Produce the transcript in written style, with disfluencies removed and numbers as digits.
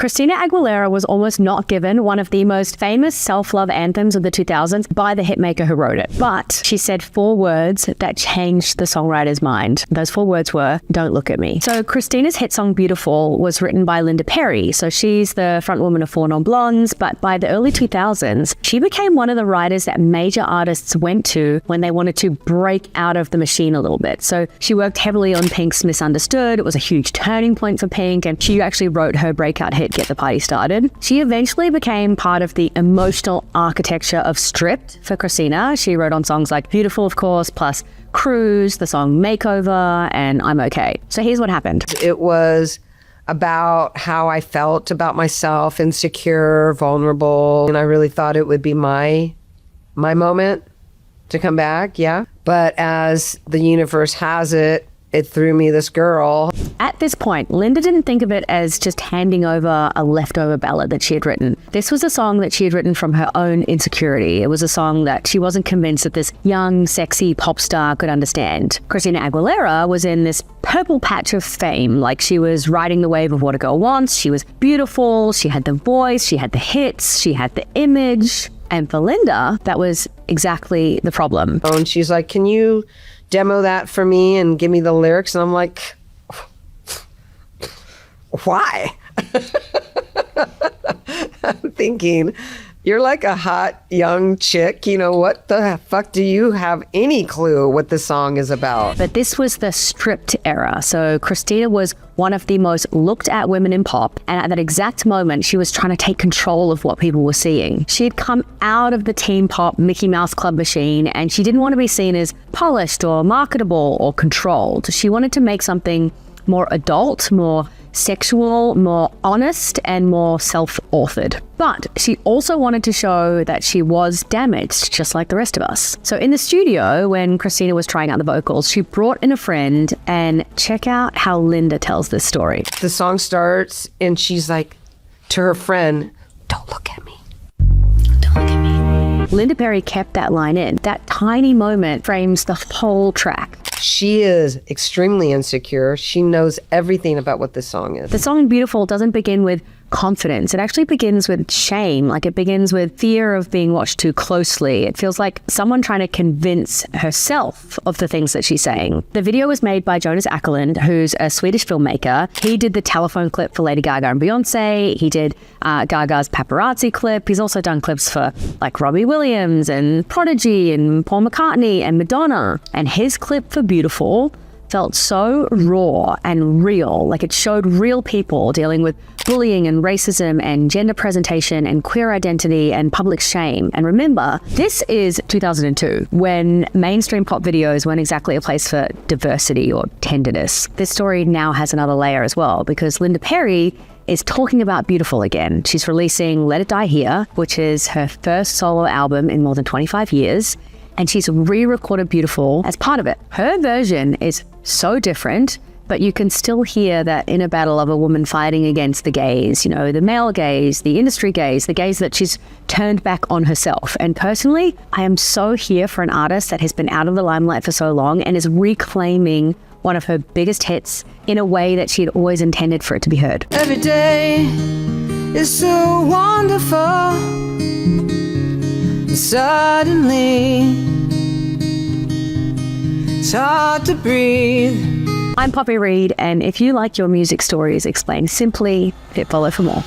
Christina Aguilera was almost not given one of the most famous self-love anthems of the 2000s by the hitmaker who wrote it. But she said 4 words that changed the songwriter's mind. Those 4 words were, "Don't look at me." So Christina's hit song Beautiful was written by Linda Perry. So she's the frontwoman of Four Non Blondes, but by the early 2000s, she became one of the writers that major artists went to when they wanted to break out of the machine a little bit. So she worked heavily on Pink's Misunderstood. It was a huge turning point for Pink, and she actually wrote her breakout hit Get the Party Started. She eventually became part of the emotional architecture of Stripped for Christina. She wrote on songs like Beautiful, of course, plus Cruise, the song Makeover, and I'm Okay. So here's what happened. It was about how I felt about myself, insecure, vulnerable, and I really thought it would be my moment to come back, yeah. But as the universe has it, it threw me this girl. At this point, Linda didn't think of it as just handing over a leftover ballad that she had written. This was a song that she had written from her own insecurity. It was a song that she wasn't convinced that this young, sexy pop star could understand. Christina Aguilera was in this purple patch of fame, like she was riding the wave of what a girl wants. She was beautiful, she had the voice, she had the hits, she had the image. And for Linda, that was exactly the problem. Oh, and she's like, "Can you demo that for me and give me the lyrics?" And I'm like, why? I'm thinking, you're like a hot young chick. You know, what the fuck do you have any clue what the song is about? But this was the Stripped era. So Christina was one of the most looked at women in pop. And at that exact moment, she was trying to take control of what people were seeing. She had come out of the teen pop Mickey Mouse Club machine, and she didn't want to be seen as polished or marketable or controlled. She wanted to make something more adult, more sexual, more honest, and more self-authored. But she also wanted to show that she was damaged, just like the rest of us. So in the studio, when Christina was trying out the vocals, she brought in a friend, and check out how Linda tells this story. The song starts, and she's like, to her friend, "Don't look at me. Don't look at me." Linda Perry kept that line in. That tiny moment frames the whole track. She is extremely insecure. She knows everything about what this song is. The song Beautiful doesn't begin with confidence. It actually begins with shame. Like, it begins with fear of being watched too closely. It feels like someone trying to convince herself of the things that she's saying. The video was made by Jonas Åkerlund, who's a Swedish filmmaker. He did the telephone clip for Lady Gaga and Beyonce. He did Gaga's paparazzi clip. He's also done clips for like Robbie Williams and Prodigy and Paul McCartney and Madonna. And his clip for Beautiful felt so raw and real, like it showed real people dealing with bullying and racism and gender presentation and queer identity and public shame. And remember, this is 2002, when mainstream pop videos weren't exactly a place for diversity or tenderness. This story now has another layer as well, because Linda Perry is talking about Beautiful again. She's releasing Let It Die Here, which is her first solo album in more than 25 years. And she's re-recorded Beautiful as part of it. Her version is so different, but you can still hear that inner battle of a woman fighting against the gaze, you know, the male gaze, the industry gaze, the gaze that she's turned back on herself. And personally, I am so here for an artist that has been out of the limelight for so long and is reclaiming one of her biggest hits in a way that she had always intended for it to be heard. Every day is so wonderful. Suddenly, it's hard to breathe. I'm Poppy Reed, and if you like your music stories explained simply, hit follow for more.